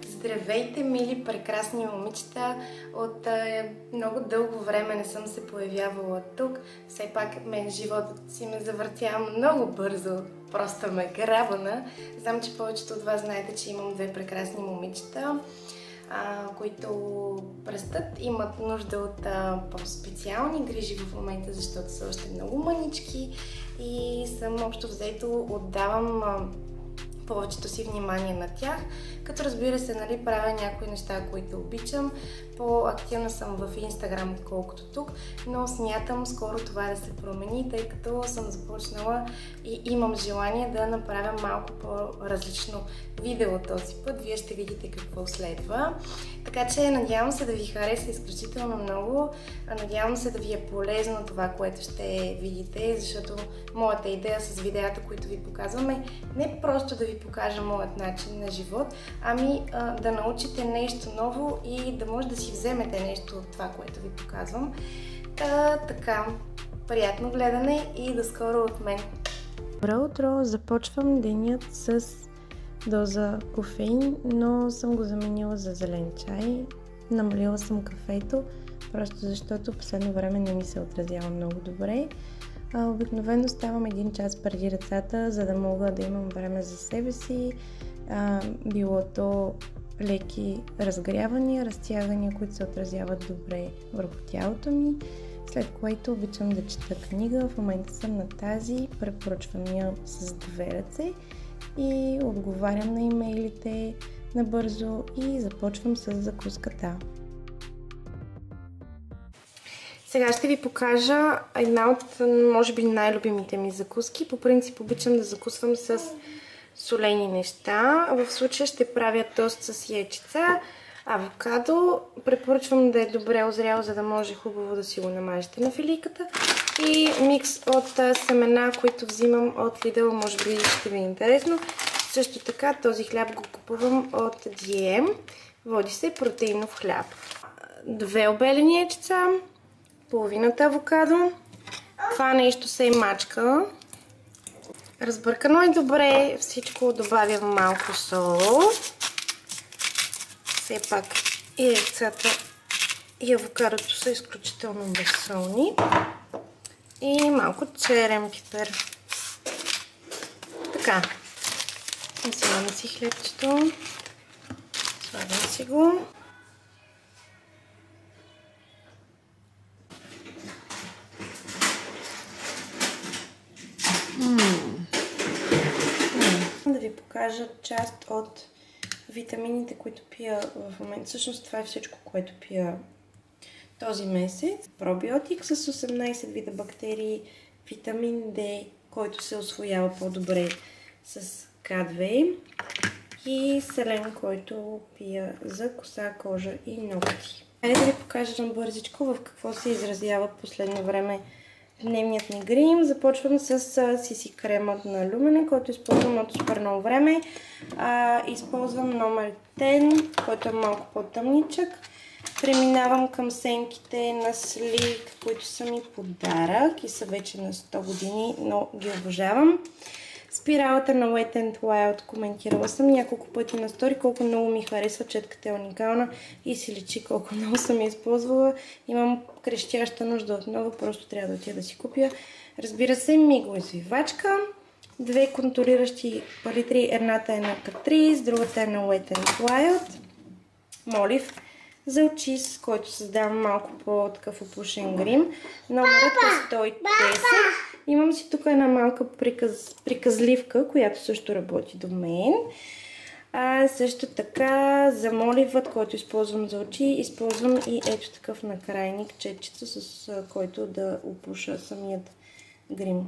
Здравейте, мили, прекрасни момичета! От много дълго време не съм се появявала тук. Все пак животът си ме завъртя много бързо. Просто ме грабана. Знам, че повечето от вас знаете, че имам две прекрасни момичета, които растат, имат нужда от по-специални грижи в момента, защото са още много мънички и съм общо взето отдавам повечето си внимание на тях, като разбира се, правя някои неща, които обичам. По-активна съм в Инстаграм, отколкото тук, но смятам скоро това да се промени, тъй като съм започнала и имам желание да направя малко по-различно видео този път. Вие ще видите какво следва. Така че надявам се да ви хареса изключително много. Надявам се да ви е полезно това, което ще видите, защото моята идея с видеята, които ви показваме, не просто да ви покажа моят начин на живот, ами да научите нещо ново и да може да си вземете нещо от това, което ви показвам. Така, приятно гледане и до скоро от мен! Добро утро! Започвам денят с доза кофеин, но съм го заменила за зелен чай. Намалила съм кафето, просто защото последно време не ми се отразява много добре. Обикновено ставам 1 час преди децата, за да мога да имам време за себе си. Било то леки разгрявания, разтягания, които се отразяват добре върху тялото ми, след което обичам да чета книга. В момента съм на тази, препоръчвам я с 2 ръце и отговарям на имейлите набързо и започвам с закуската. Сега ще ви покажа една от, може би, най-любимите ми закуски. По принцип обичам да закусвам с солени неща. В случая ще правя тост с яйчица, авокадо. Препоръчвам да е добре озрял, за да може хубаво да си го намажете на филийката. И микс от семена, които взимам от Lidl, може би ще ви е интересно. Също така този хляб го купувам от DM. Води се протеинов хляб. 2 обелени яйчица, половината авокадо. Това нещо се е мачка. Разбъркано е добре, всичко добавям малко сол. Все пак и яйцата и авокадото са изключително безсолни. И малко черен пипер. Така. Взимам си хлебчето. Слагам си го. Да ви покажа част от витамините, които пия в момента. Всъщност това е всичко, което пия този месец. Пробиотик с 18 вида бактерии, витамин D, който се усвоява по-добре с K2 и селен, който пия за коса, кожа и ногти. Хайде да ви покажа на бързичко в какво се изразява последно време дневният ми грим. Започвам с CC крема на Люмене, който използвам от супер много време. Използвам номер 10, който е малко по-тъмничък. Преминавам към сенките на Sleek, които са ми подарък и са вече на 100 години, но ги обожавам. Спиралата на Wet n Wild коментирала съм няколко пъти на стори, колко много ми харесва, четката е уникална и си личи колко много съм я използвала. Имам крещяща нужда отново, просто трябва да отида да си купя. Разбира се, миглоизвивачка, 2 контуриращи палитри, едната е на Catrice, другата е на Wet n Wild, молив за очи, с който създавам малко по-такъв опушен грим. Номерът е 110. Имам си тук една малка приказливка, която също работи до мен. Също така за моливът, който използвам за очи, използвам и ето такъв накрайник, четчица, с който да опуша самият грим.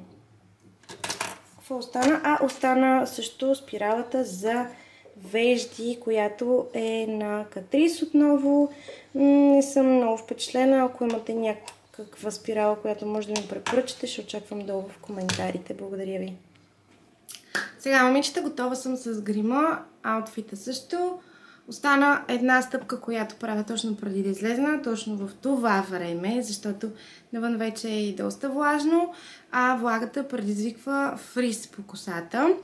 Какво остана? Остана също спиралата за вежди, която е на Catrice отново. Не съм много впечатлена. Ако имате някаква спирала, която може да ми препоръчате, ще очаквам долу в коментарите. Благодаря ви. Сега, момичета, готова съм с грима. Аутфита също. Остана една стъпка, която правя точно преди да излезна, точно в това време, защото навън вече е доста влажно, а влагата предизвиква фриз по косата.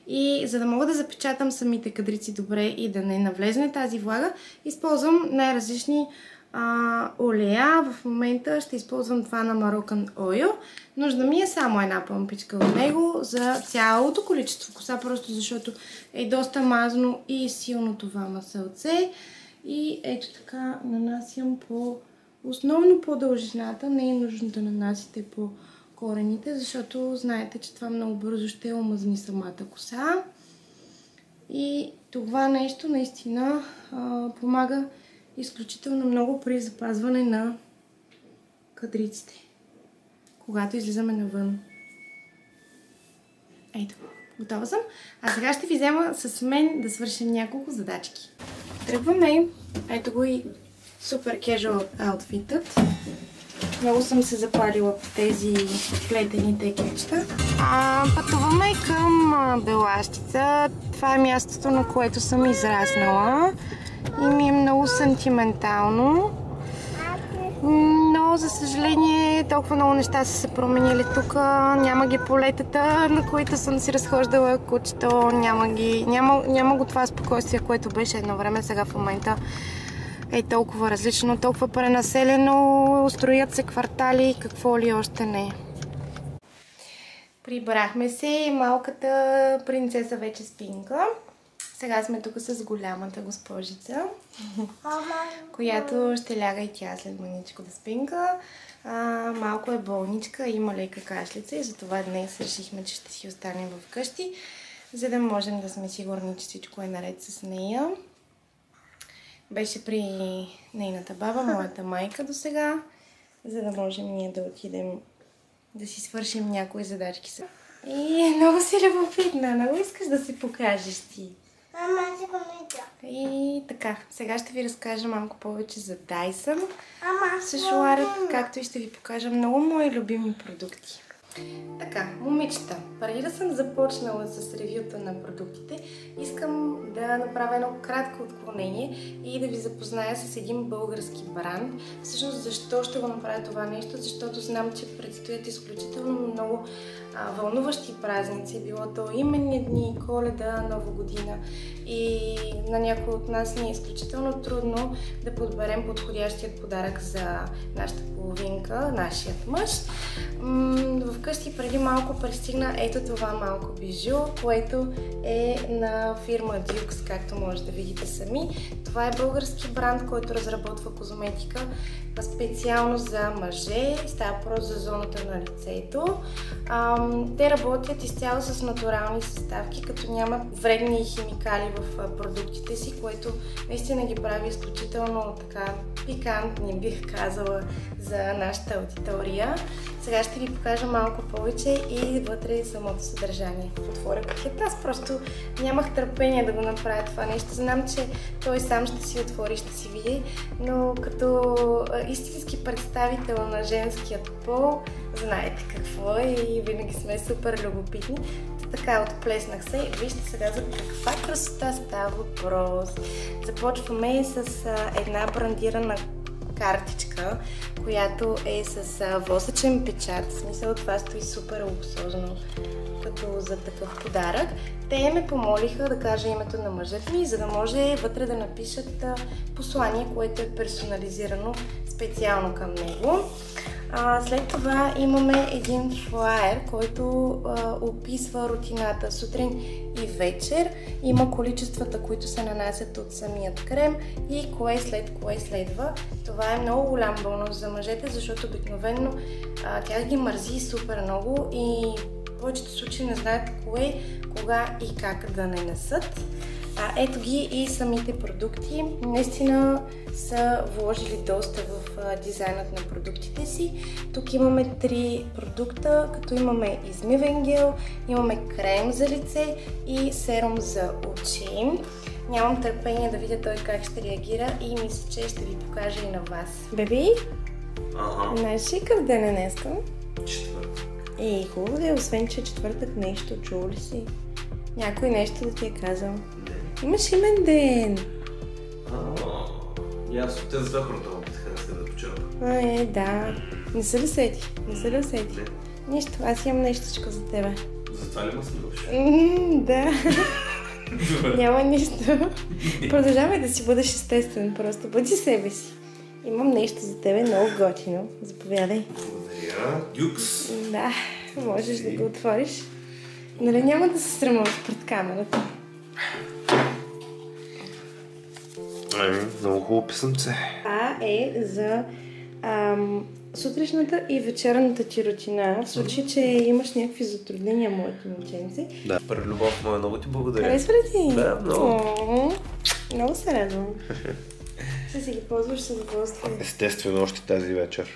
И за да мога да запечатам самите кадрици добре и да не навлезне тази влага, използвам най-различни олея. В момента ще използвам това на Moroccan Oil. Нужда ми е само една пъмпичка от него за цялото количество коса, просто защото е доста мазно и силно това масълце. И ето така нанасям основно по дължината, не е нужно да нанасите по корените, защото знаете, че това много бързо ще омазни самата коса. И това нещо наистина помага изключително много при запазване на кадриците, когато излизаме навън. Ето, готова съм. А сега ще ви взема с мен да свършим няколко задачки. Тръгваме. Ето го и супер кежуал аутфитът. Много съм се запалила по тези плетени текечета. Пътуваме към Белащица. Това е мястото, на което съм израснала. И ми е много сантиментално. Но, за съжаление, толкова много неща са се променили тук. Няма ги полетата, на които съм си разхождала кучето. Няма го това спокойствие, което беше едно време. Сега в момента е толкова различно, толкова пренаселено. Строят се квартали, какво ли още не. Прибрахме се и малката принцеса вече спинка. Сега сме тук с голямата госпожица, която ще ляга и тя след мъничко да спинка. Малко е болничка, има лека кашлица и затова днес решихме, че ще си останем вкъщи, за да можем да сме сигурни, че всичко е наред с нея. Беше при нейната баба, моята майка до сега, за да можем ние да отидем да си свършим някои задачки. И много си любопитна, много искаш да си покажеш ти. Мама, си помита. И така, сега ще ви разкажа малко повече за Dyson с шуарък, както и ще ви покажа много мои любими продукти. Така, момичета, преди да съм започнала с ревюта на продуктите, искам да направя едно кратко отклонение и да ви запозная с един български бранд. Всъщност, защо ще го направя това нещо? Защото знам, че предстоят изключително много вълнуващи празници, било то именни дни, Коледа, Нова година, и на някой от нас ни е изключително трудно да подберем подходящият подарък за нашата половинка, нашият мъж. Вкъщи преди малко пристигна ето това малко бижу, което е на фирма Dukes, както може да видите сами. Това е български бранд, който разработва козметика специално за мъже. Става просто за зоната на лицето. Те работят изцяло с натурални съставки, като нямат вредни химикали в продуктите си, което наистина ги прави изключително така пикантни, бих казала, за нашата аудитория. Сега ще ви покажа малко повече и вътре самото съдържание. Отворя пакета. Аз просто нямах търпение да го направя това нещо. Знам, че той сам ще си отвори, ще си види, но като истински представител на женският пол, знаете какво е и винаги сме супер любопитни. Така, отплеснах се. Вижте сега за каква красота става въпрос. Започваме с една брандирана картичка, която е с восъчен печат. В смисъл, това стои супер луксозно като за такъв подарък. Те ме помолиха да кажа името на мъжът ми, за да може вътре да напишат послание, което е персонализирано специално към него. След това имаме един флаер, който описва рутината сутрин и вечер. Има количествата, които се нанасят от самият крем и кое след кое следва. Това е много голям бонус за мъжете, защото обикновено тях ги мързи супер много и в повечето случаи не знаят кое, кога и как да не нанесат. Ето ги и самите продукти. Наистина са вложили доста в дизайнът на продуктите си. Тук имаме 3 продукта, като имаме измивен гел, имаме крем за лице и серум за очи. Нямам търпение да видя той как ще реагира и мисля, че ще ви покажа и на вас. Беби? Знаеш ли какъв ден е днеска? Четвъртък. Хубаво да е, освен че четвъртък нещо, чул ли си? Някой нещо да ти е казал? Имаш имен ден! те за това хората му питаха да се да почерпа. Да. Не се ли сети? Не. Нищо, аз имам нещичко за тебе. За това ли ме смилваш? Да. Няма нищо. Продължавай да си бъдеш естествен, просто бъди себе си. Имам нещо за тебе, много готино. Заповядай. Благодаря. Дюкс. Да, можеш да го отвориш. Нали няма да се срамуваш пред камерата? Много хубаво писъмце. Това е за сутрешната и вечерната ти рутина. В случай, че имаш някакви затруднения, моите момченци. Да, първи любов моя, много ти благодаря. Харесва ли ти? Да, много. Много се радвам. Ще си ги ползваш с удоволствие. Естествено, още тази вечер.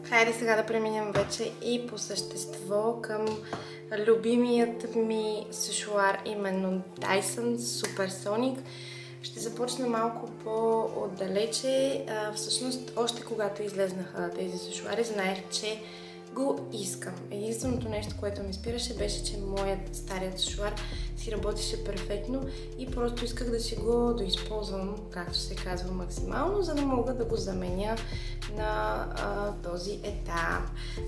Хайде сега да преминем вече и по същество към любимият ми сушоар, именно Dyson Supersonic. Ще започна малко по-отдалече. Всъщност, още когато излезнаха тези сушоари, знаех, че го искам. Единственото нещо, което ми спираше, беше, че моят старият сушоар си работеше перфектно и просто исках да си го доизползвам, както се казва, максимално, за да мога да го заменя на този етап.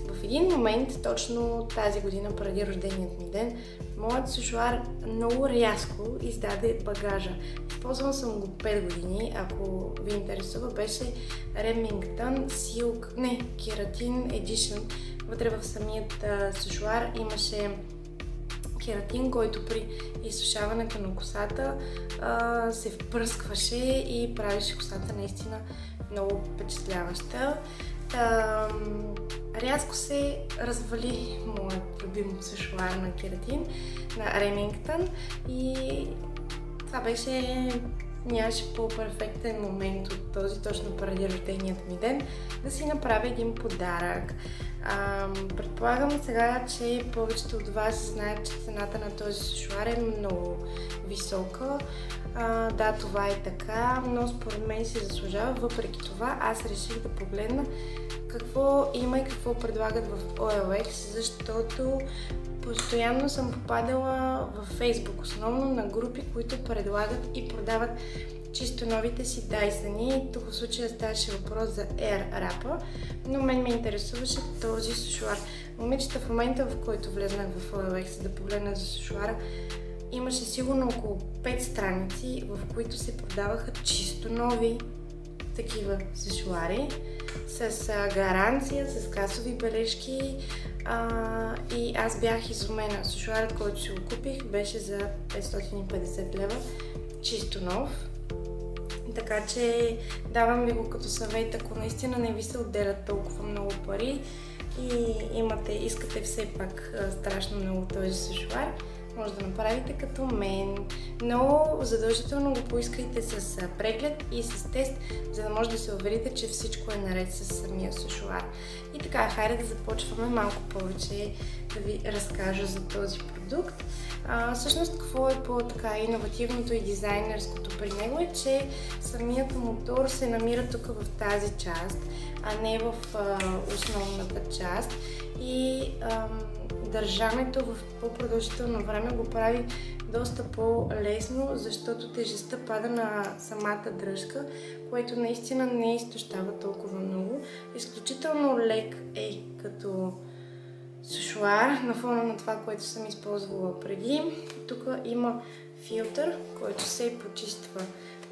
В един момент, точно тази година, преди рожденият ми ден, моят сушоар много рязко издаде багажа. Използвам съм го 5 години, ако ви интересува, беше Remington Silk, Keratin Edition. Вътре в самият сушоар имаше кератин, който при изсушаването на косата се впръскваше и правеше косата наистина много впечатляваща. Рязко се развали моят любим сушоар на кератин, на Remington, и това нямаше по-перфектен момент от този, точно преди рожденият ми ден, да си направя един подарък. Предполагам сега, че повечето от вас знаят, че цената на този сушоар е много висока. Да, това е така, но според мен си заслужава. Въпреки това, аз реших да погледна какво има и какво предлагат в OLX, защото постоянно съм попадала в Facebook, основно на групи, които предлагат и продават чисто новите си Dyson. Тук в случая ставаше въпрос за Airwrap, но мен ме интересуваше този сушоар. Момичета, в момента, в който влезнах в OLX да погледна за сушоара, имаше сигурно около 5 страници, в които се продаваха чисто нови такива сушоари с гаранция, с касови бележки, и аз бях изумена. Сушоарът, който си го купих, беше за 550 лева, чисто нов. Така че давам ви го като съвет, ако наистина не ви се отделят толкова много пари и искате все пак страшно много този сушоар, може да направите като мен, но задължително го поискайте с преглед и с тест, за да може да се уверите, че всичко е наред с самия сушоар. И така, хайде да започваме малко повече да ви разкажа за този продукт. Всъщност, какво е по-така иновативното и дизайнерското при него е, че самият мотор се намира тук в тази част, а не в основната част, и държането в по-продължително време го прави доста по-лесно, защото тежестта пада на самата дръжка, което наистина не изтощава толкова много. Изключително лек е като сушоар на фона на това, което съм използвала преди. Тук има филтър, който се почиства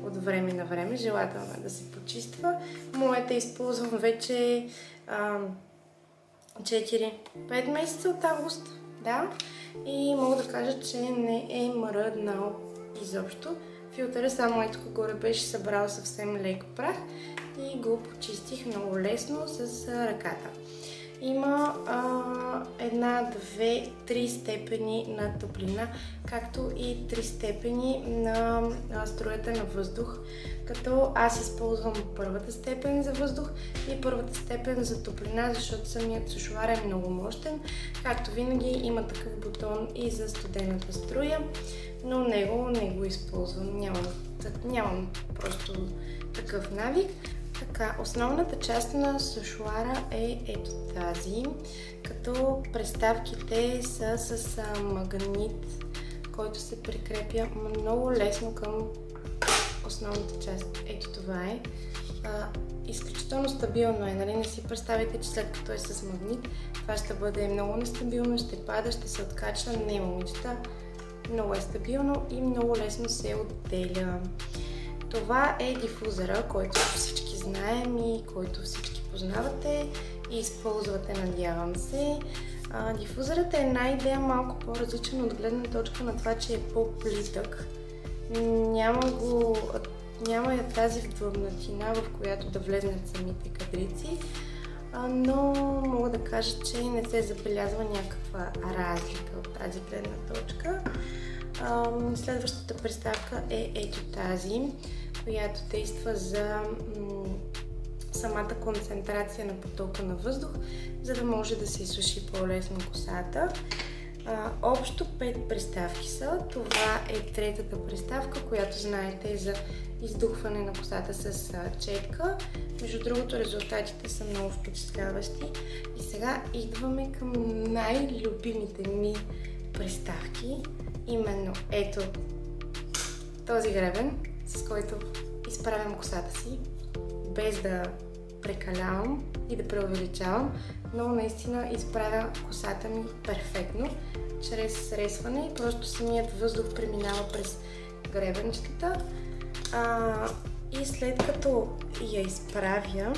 от време на време. Желателно е да се почиства. Моята използвам вече 4-5 месеца от август, да, и мога да кажа, че не е мръднал изобщо. Филтъра само ето горе беше събрал съвсем лек прах и го почистих много лесно с ръката. Има 1, 2, 3 степени на топлина, както и 3 степени на струята на въздух, като аз използвам първата степен за въздух и първата степен за топлина, защото самият сушоар е много мощен. Както винаги има такъв бутон и за студената струя, но него не го използвам, нямам просто такъв навик. Така, основната част на сушоара е ето тази, като като приставките са с магнит, който се прикрепя много лесно към основната част. Ето това е. Изключително стабилно е, нали? Не си представите, че след като е с магнит, това ще бъде много нестабилно, ще пада, ще се откача. Не, момичета, много е стабилно и много лесно се отделя. Това е дифузера, който всички знаем и който всички познавате и използвате, надявам се. Дифузерът е една идея малко по-различен от гледна точка на това, че е по-плитък. Няма я тази вдлъбнатина, в която да влезнат самите кадрици, но мога да кажа, че не се забелязва някаква разлика от тази гледна точка. Следващата приставка е ето тази, която действа за самата концентрация на потока на въздух, за да може да се изсуши по-лесно косата. Общо 5 приставки са. Това е третата приставка, която знаете е за издухване на косата с четка. Между другото, резултатите са много впечатляващи. И сега идваме към най-любимите ми приставки. Именно ето този гребен, с който изправям косата си, без да прекалявам и да преувеличавам, но наистина изправя косата ми перфектно, чрез сресване и просто самият въздух преминава през гребенчетата. И след като я изправя,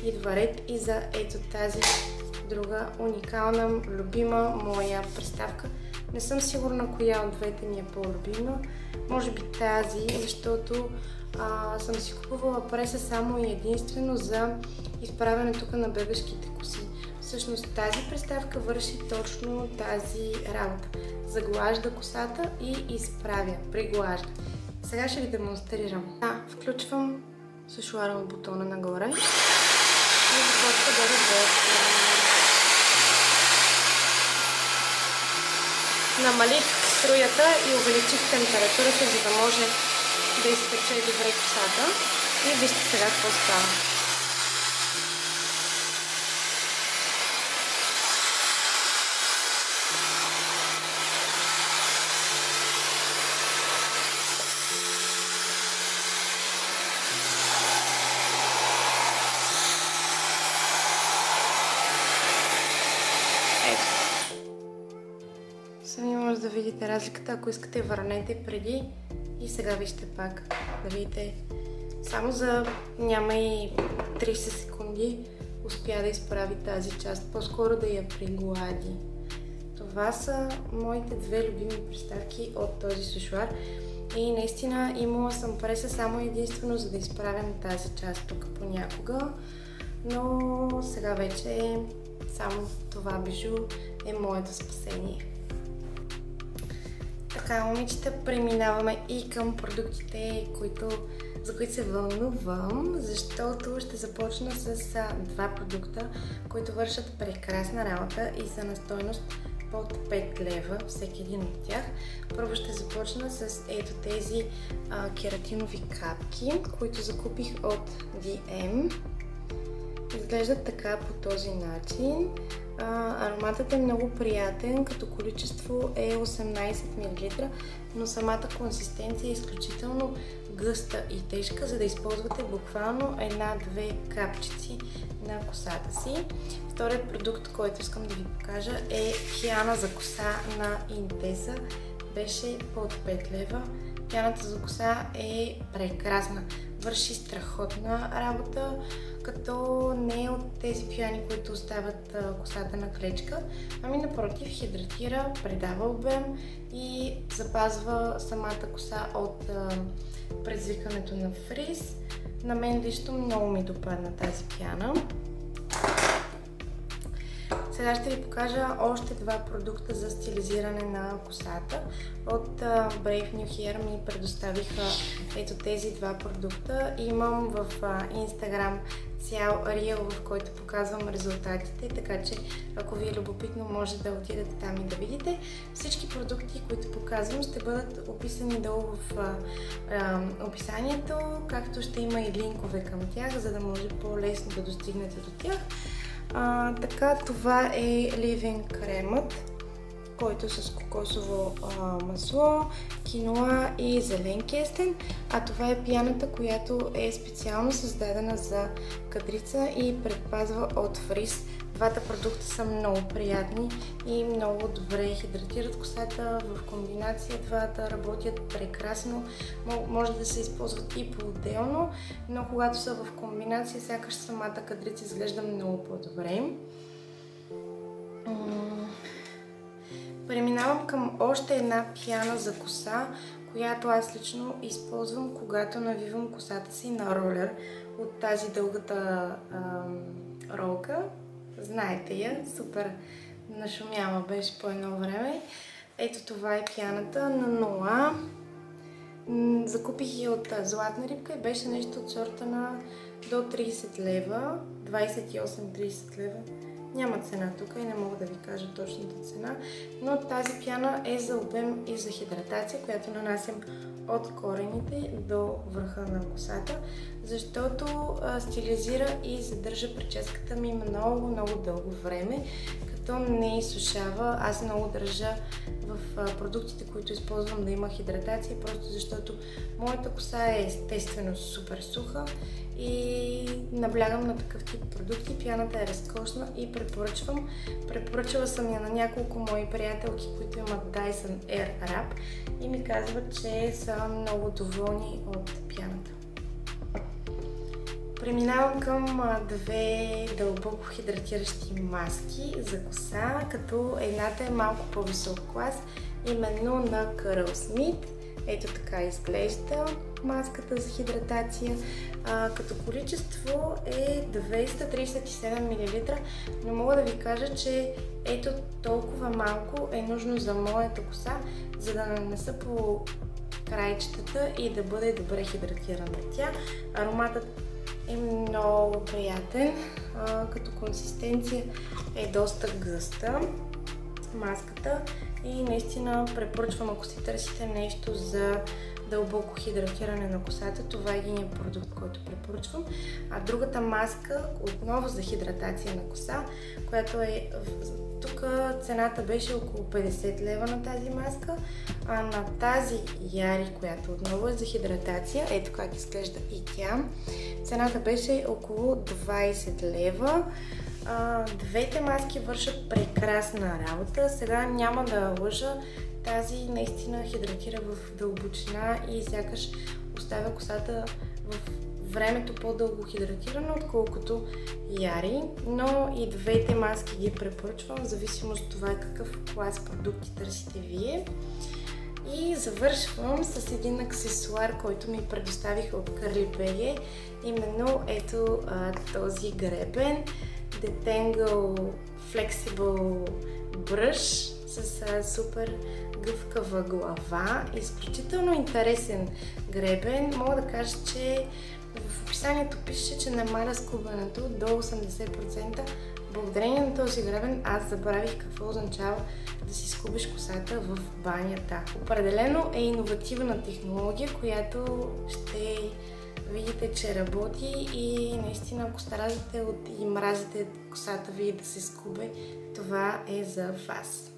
идва ред и за ето тази друга уникална, любима моя приставка. Не съм сигурна коя от двете ми е по-любима. Може би тази, защото съм си купувала преса само и единствено за изправяне тук на бебешките коси. Всъщност тази приставка върши точно тази работа. Заглажда косата и изправя, приглажда. Сега ще ви демонстрирам. Включвам сушуара от бутона нагоре и започва да работи. Намалих струята и увеличих температурата, за да може да изпече добре косата. И вижте сега какво става. Сами може да видите разликата, ако искате върнете преди и сега вижте пак, да видите. Само за няма и 30 секунди успя да изправи тази част, по-скоро да я приглади. Това са моите две любими приставки от този сушуар и наистина имала съм преса само единствено за да изправям тази част тук понякога, но сега вече само това бижу е моето спасение. Така, момичета, преминаваме и към продуктите, за които се вълнувам, защото ще започна с два продукта, които вършат прекрасна работа и са на стойност под 5 лева, всеки един от тях. Първо ще започна с ето тези кератинови капки, които закупих от DM. Изглеждат така по този начин. Ароматът е много приятен, като количество е 18 мл, но самата консистенция е изключително гъста и тежка, за да използвате буквално една-две капчици на косата си. Вторият продукт, който искам да ви покажа, е пяна за коса на Intesa. Беше под 5 лева. Пяната за коса е прекрасна, върши страхотна работа, като не е от тези пяни, които остават косата на клечка, ами напротив хидратира, придава обем и запазва самата коса от предизвикването на фриз. На мен лично много ми допадна тази пяна. Сега ще ви покажа още два продукта за стилизиране на косата. От Brave New Hair ми предоставиха ето тези два продукта. Имам в Instagram цял рил, в който показвам резултатите, така че ако ви е любопитно, може да отидете там и да видите. Всички продукти, които показвам, ще бъдат описани долу в описанието, както ще има и линкове към тях, за да може по-лесно да достигнете до тях. Така, това е ливин кремът, който е с кокосово масло, киноа и зелен кестен, а това е пяната, която е специално създадена за кадрица и предпазва от фриз. Двата продукта са много приятни и много добре хидратират косата. В комбинация двата работят прекрасно. Може да се използват и по-отделно, но когато са в комбинация, сякаш самата кадрица изглежда много по-добре. Преминавам към още една пяна за коса, която аз лично използвам, когато навивам косата си на ролер от тази дългата ролка. Знаете я, супер нашумяла беше по едно време. Ето това е пяната на Ноа. Закупих я от Златна рибка и беше нещо от сорта на до 30 лева, 28-30 лева. Няма цена тук и не мога да ви кажа точната цена, но тази пяна е за обем и за хидратация, която нанасям от корените до върха на косата, защото стилизира и задържа прическата ми много дълго време, като не изсушава. Аз много държа в продуктите, които използвам, да има хидратация, просто защото моята коса е естествено супер суха и наблягам на такъв тип продукти. Пяната е разкошна и препоръчвам. Препоръчала съм я на няколко мои приятелки, които имат Dyson Airwrap и ми казват, че са много доволни от пяната. Преминавам към две дълбоко хидратиращи маски за коса, като едната е малко по-висок клас, именно на Curl Smith. Ето така изглежда маската за хидратация. Като количество е 237 мл, но мога да ви кажа, че ето толкова малко е нужно за моята коса, за да нанеса по краищата и да бъде добре хидратирана тя. Ароматът е много приятен, като консистенция е доста гъста маската и наистина препоръчвам, ако си търсите нещо за дълбоко хидратиране на косата, това е единият продукт, който препоръчвам. А другата маска, отново за хидратация на коса, която е... Тук цената беше около 50 лева на тази маска, а на тази Яри, която отново е за хидратация, ето как изглежда и тя, цената беше около 20 лева. Двете маски вършат прекрасна работа. Сега няма да лъжа, тази наистина хидратира в дълбочина и сякаш оставя косата в времето по-дълго хидратирана, отколкото Яри, но и двете маски ги препоръчвам, в зависимост от това какъв клас продукти търсите вие. И завършвам с един аксесуар, който ми предоставиха от Curly Berry, именно ето този гребен Detangle Flexible Brush с супер гъвкава глава. Изключително интересен гребен. Мога да кажа, че в описанието пише, че намаля скубането до 80%. Благодарение на този гребен аз забравих какво означава да си скубиш косата в банята. Определено е иновативна технология, която ще видите, че работи и наистина, ако страдате и мразите косата ви да се скубе, това е за вас.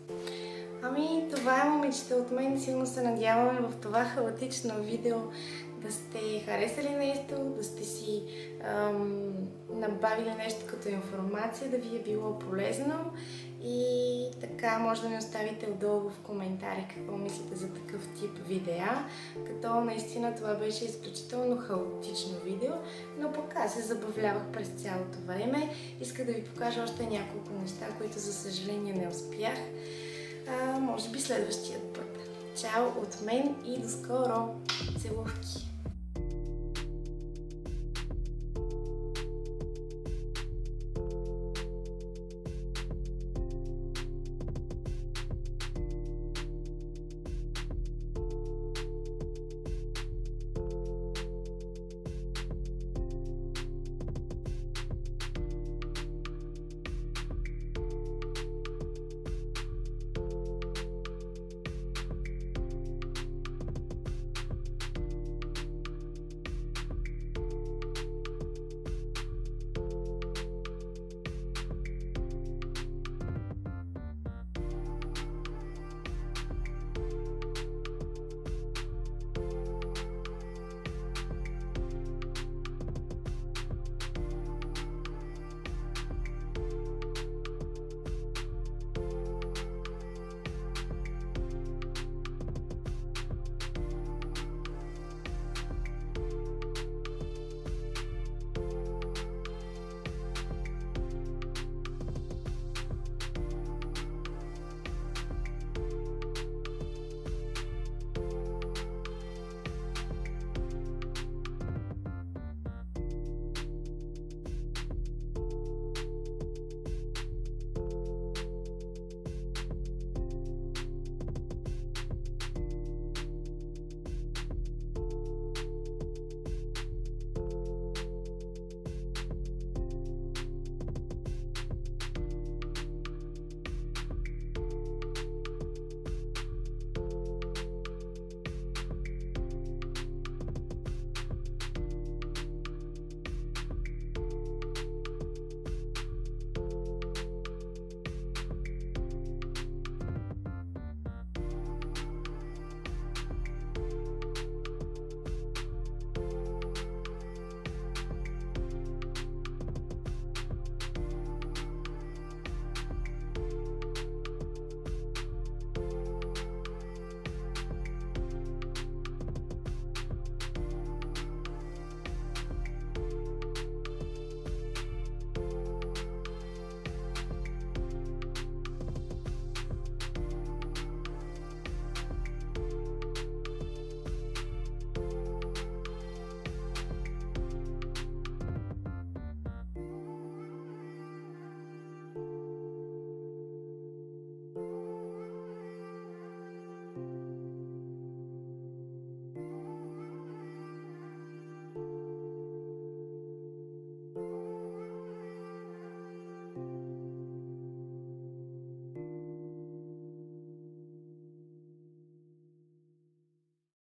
Ами, това е, момичета, от мен. Силно се надяваме в това хаотично видео да сте харесали нещо, да сте си набавили нещо като информация, да ви е било полезно и така може да ми оставите отдолу в коментари какво мислите за такъв тип видеа, като наистина това беше изключително хаотично видео, но пък аз се забавлявах през цялото време. Исках да ви покажа още няколко неща, които за съжаление не успях. Може би следващия път. Чао от мен и до скоро! Целувки!